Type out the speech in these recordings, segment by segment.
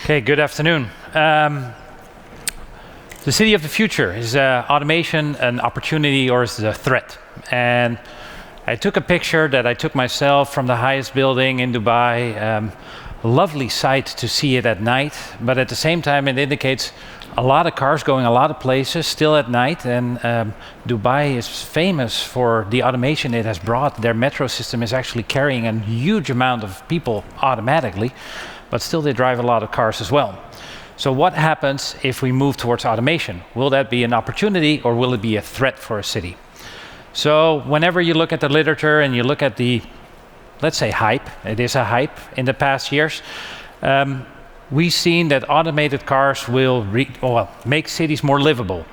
Okay, good afternoon. The city of the future, is automation an opportunity or is it a threat? And I took a picture that I took myself from the highest building in Dubai. A lovely sight to see it at night, but at the same time it indicates a lot of cars going a lot of places still at night, and Dubai is famous for the automation it has brought. Their metro system is actually carrying a huge amount of people automatically, but still they drive a lot of cars as well. So what happens if we move towards automation? Will that be an opportunity or will it be a threat for a city? So whenever you look at the literature and you look at the, let's say, hype, it is a hype in the past years, we've seen that automated cars will make cities more livable.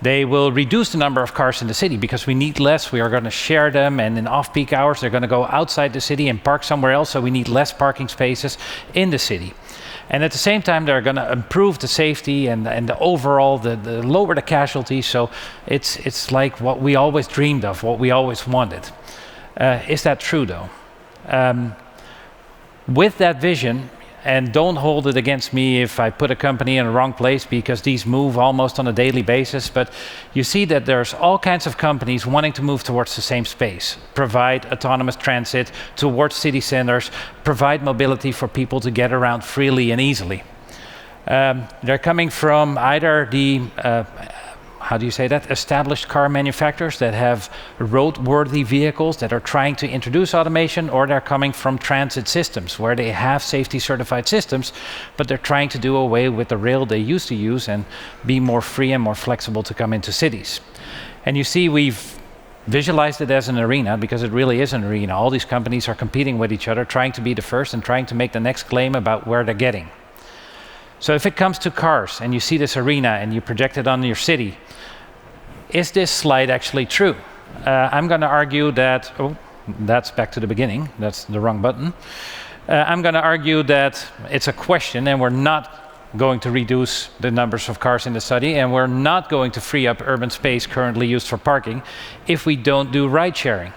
They will reduce the number of cars in the city because we need less. We are going to share them, and in off-peak hours they're going to go outside the city and park somewhere else, so we need less parking spaces in the city. And at the same time they're going to improve the safety and the overall, the lower the casualties. So it's like what we always dreamed of, what we always wanted. Is that true though? With that vision, and don't hold it against me if I put a company in the wrong place, because these move almost on a daily basis, but you see that there's all kinds of companies wanting to move towards the same space, provide autonomous transit towards city centers, provide mobility for people to get around freely and easily. They're coming from either the established car manufacturers that have roadworthy vehicles that are trying to introduce automation, or they're coming from transit systems where they have safety certified systems, but they're trying to do away with the rail they used to use and be more free and more flexible to come into cities. And you see, we've visualized it as an arena because it really is an arena. All these companies are competing with each other, trying to be the first and trying to make the next claim about where they're getting. So if it comes to cars and you see this arena and you project it on your city, is this slide actually true? I'm going to argue that, that's back to the beginning, that's the wrong button. I'm going to argue that it's a question, and we're not going to reduce the numbers of cars in the city, and we're not going to free up urban space currently used for parking if we don't do ride sharing.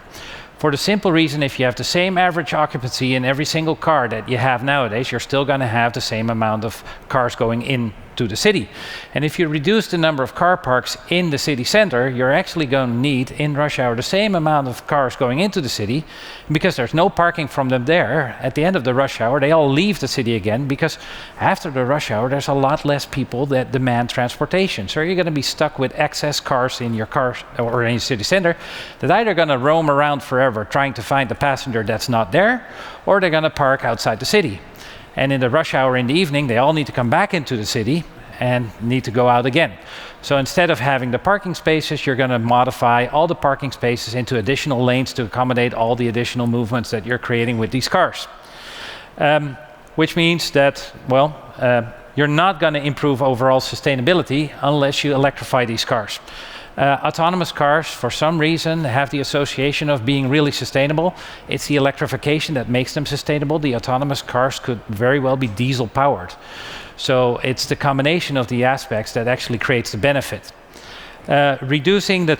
For the simple reason, if you have the same average occupancy in every single car that you have nowadays, you're still going to have the same amount of cars going into the city. And if you reduce the number of car parks in the city center, you're actually going to need, in rush hour, the same amount of cars going into the city, because there's no parking from them there. At the end of the rush hour, they all leave the city again, because after the rush hour, there's a lot less people that demand transportation. So you're going to be stuck with excess cars in your car or in your city center that either going to roam around forever trying to find the passenger that's not there, or they're going to park outside the city. And in the rush hour in the evening, they all need to come back into the city and need to go out again. So instead of having the parking spaces, you're going to modify all the parking spaces into additional lanes to accommodate all the additional movements that you're creating with these cars. Which means that, you're not going to improve overall sustainability unless you electrify these cars. Autonomous cars, for some reason, have the association of being really sustainable. It's the electrification that makes them sustainable. The autonomous cars could very well be diesel powered. So it's the combination of the aspects that actually creates the benefit. Reducing the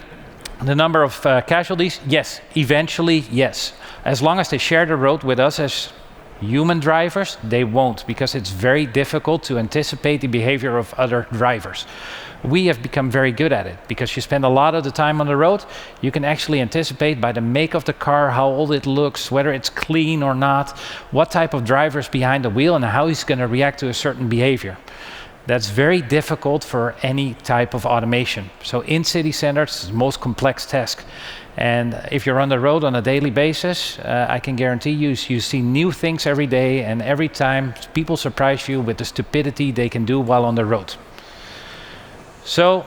number of casualties, yes. Eventually, yes. As long as they share the road with us as human drivers, they won't, because it's very difficult to anticipate the behavior of other drivers. We have become very good at it, because you spend a lot of the time on the road. You can actually anticipate by the make of the car, how old it looks, whether it's clean or not, what type of driver is behind the wheel, and how he's going to react to a certain behavior. That's very difficult for any type of automation. So in city centers, it's the most complex task. And if you're on the road on a daily basis, I can guarantee you see new things every day, and every time people surprise you with the stupidity they can do while on the road. So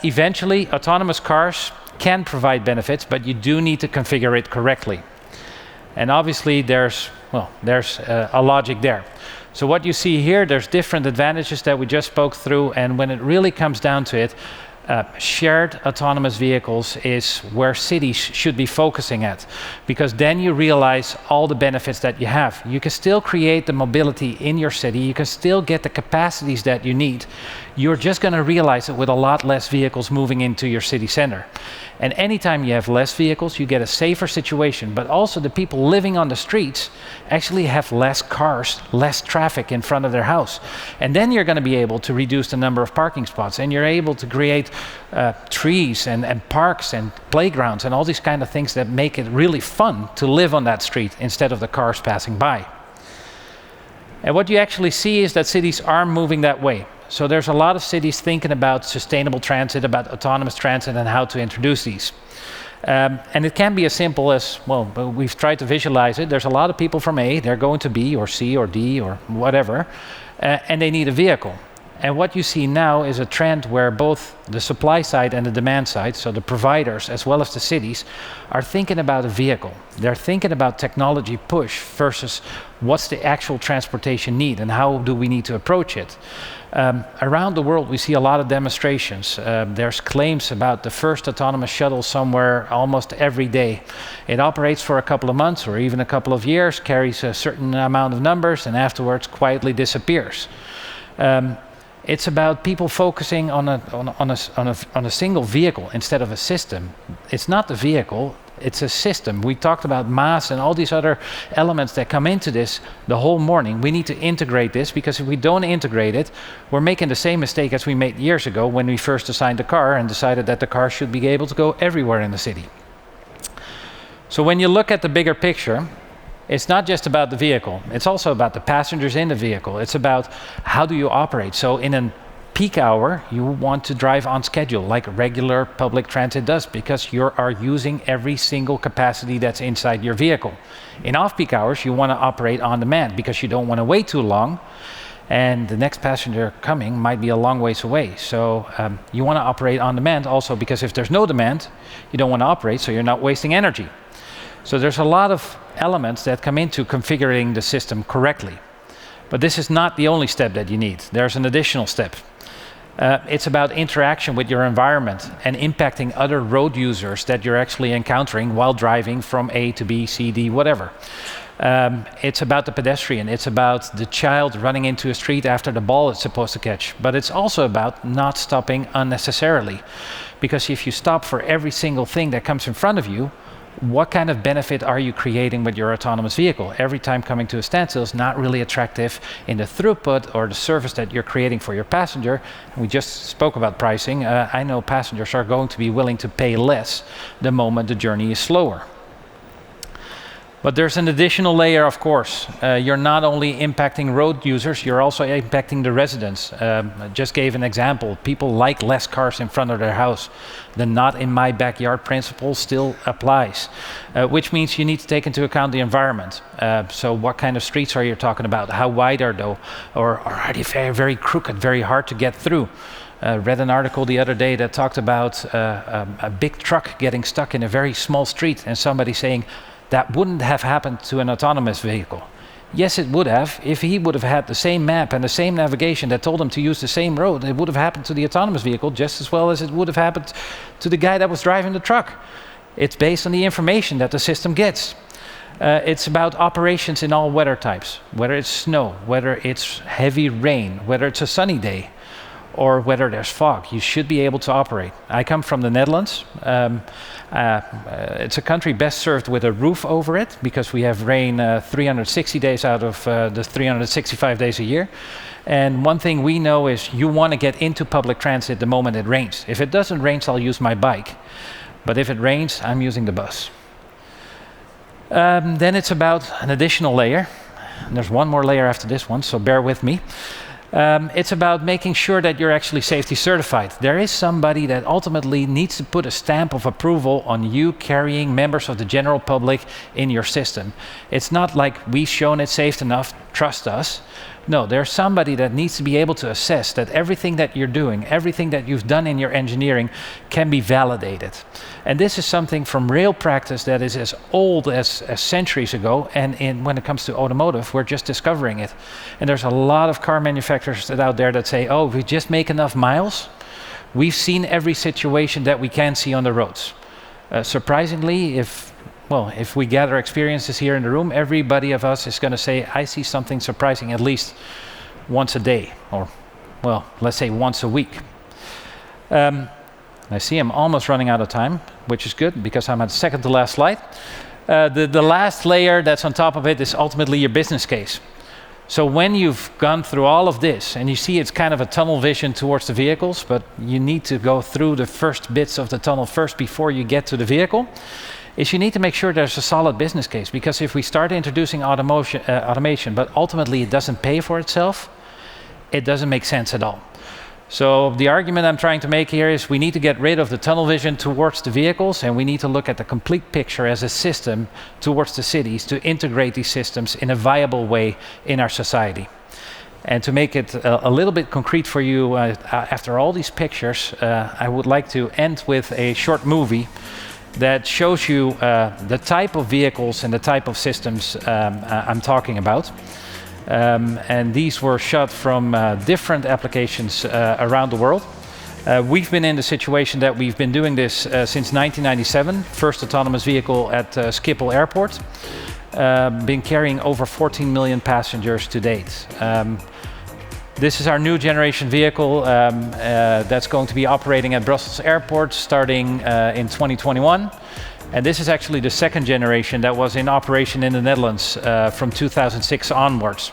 eventually, autonomous cars can provide benefits, but you do need to configure it correctly. And obviously, there's a logic there. So what you see here, there's different advantages that we just spoke through, and when it really comes down to it, Shared autonomous vehicles is where cities should be focusing at, because then you realize all the benefits that you have. You can still create the mobility in your city, you can still get the capacities that you need. You're just going to realize it with a lot less vehicles moving into your city center. And anytime you have less vehicles, you get a safer situation, but also the people living on the streets actually have less cars, less traffic in front of their house. And then you're going to be able to reduce the number of parking spots, and you're able to create trees and parks and playgrounds and all these kind of things that make it really fun to live on that street instead of the cars passing by. And what you actually see is that cities are moving that way. So there's a lot of cities thinking about sustainable transit, about autonomous transit, and how to introduce these. And it can be as simple as, well, we've tried to visualize it. There's a lot of people from A, they're going to B or C or D or whatever, and they need a vehicle. And what you see now is a trend where both the supply side and the demand side, so the providers as well as the cities, are thinking about a vehicle. They're thinking about technology push versus what's the actual transportation need and how do we need to approach it. Around the world, we see a lot of demonstrations. There's claims about the first autonomous shuttle somewhere almost every day. It operates for a couple of months or even a couple of years, carries a certain amount of numbers, and afterwards quietly disappears. It's about people focusing on a single vehicle instead of a system. It's not the vehicle, it's a system. We talked about mass and all these other elements that come into this the whole morning. We need to integrate this, because if we don't integrate it, we're making the same mistake as we made years ago when we first designed the car and decided that the car should be able to go everywhere in the city. So when you look at the bigger picture, it's not just about the vehicle, it's also about the passengers in the vehicle. It's about how do you operate. So in a peak hour, you want to drive on schedule like regular public transit does, because you are using every single capacity that's inside your vehicle. In off-peak hours, you want to operate on demand because you don't want to wait too long, and the next passenger coming might be a long ways away. So you want to operate on demand also because if there's no demand, you don't want to operate, so you're not wasting energy. So there's a lot of elements that come into configuring the system correctly. But this is not the only step that you need. There's an additional step. It's about interaction with your environment and impacting other road users that you're actually encountering while driving from A to B, C, D, whatever. It's about the pedestrian. It's about the child running into a street after the ball it's supposed to catch. But it's also about not stopping unnecessarily. Because if you stop for every single thing that comes in front of you, what kind of benefit are you creating with your autonomous vehicle? Every time coming to a standstill is not really attractive in the throughput or the service that you're creating for your passenger. We just spoke about pricing. I know passengers are going to be willing to pay less the moment the journey is slower. But there's an additional layer, of course. You're not only impacting road users, you're also impacting the residents. I just gave an example. People like less cars in front of their house. The not in my backyard principle still applies, which means you need to take into account the environment. So what kind of streets are you talking about? How wide are they? Or are they very, very crooked, very hard to get through? Read an article the other day that talked about a big truck getting stuck in a very small street and somebody saying, that wouldn't have happened to an autonomous vehicle. Yes, it would have. If he would have had the same map and the same navigation that told him to use the same road, it would have happened to the autonomous vehicle just as well as it would have happened to the guy that was driving the truck. It's based on the information that the system gets. It's about operations in all weather types, whether it's snow, whether it's heavy rain, whether it's a sunny day, or whether there's fog. You should be able to operate. I come from the Netherlands. It's a country best served with a roof over it because we have rain 360 days out of the 365 days a year. And one thing we know is you want to get into public transit the moment it rains. If it doesn't rain, I'll use my bike. But if it rains, I'm using the bus. Then it's about an additional layer. And there's one more layer after this one, so bear with me. It's about making sure that you're actually safety certified. There is somebody that ultimately needs to put a stamp of approval on you carrying members of the general public in your system. It's not like we've shown it's safe enough, trust us. No, there's somebody that needs to be able to assess that everything that you're doing, everything that you've done in your engineering can be validated. And this is something from rail practice that is as old as centuries ago, and when it comes to automotive, we're just discovering it. And there's a lot of car manufacturers out there that say, oh, if we just make enough miles, We've seen every situation that we can see on the roads. Surprisingly, if we gather experiences here in the room, everybody of us is going to say, I see something surprising at least once a day, or, well, let's say once a week. I see I'm almost running out of time, which is good because I'm at the second to last slide. The last layer that's on top of it is ultimately your business case. So when you've gone through all of this, and you see it's kind of a tunnel vision towards the vehicles, but you need to go through the first bits of the tunnel first before you get to the vehicle, is you need to make sure there's a solid business case. Because if we start introducing automation, but ultimately it doesn't pay for itself, it doesn't make sense at all. So the argument I'm trying to make here is we need to get rid of the tunnel vision towards the vehicles, and we need to look at the complete picture as a system towards the cities to integrate these systems in a viable way in our society. And to make it a little bit concrete for you, after all these pictures, I would like to end with a short movie that shows you the type of vehicles and the type of systems I'm talking about. And these were shot from different applications around the world. We've been in the situation that we've been doing this since 1997, first autonomous vehicle at Schiphol Airport. Been carrying over 14 million passengers to date. This is our new generation vehicle that's going to be operating at Brussels Airport starting in 2021. And this is actually the second generation that was in operation in the Netherlands from 2006 onwards.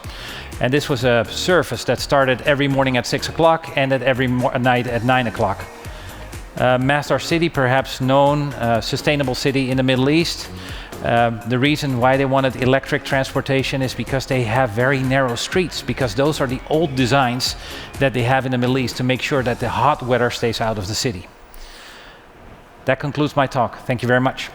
And this was a service that started every morning at 6 o'clock and every night at 9 o'clock. Masdar City, perhaps known sustainable city in the Middle East. The reason why they wanted electric transportation is because they have very narrow streets, because those are the old designs that they have in the Middle East to make sure that the hot weather stays out of the city. That concludes my talk. Thank you very much.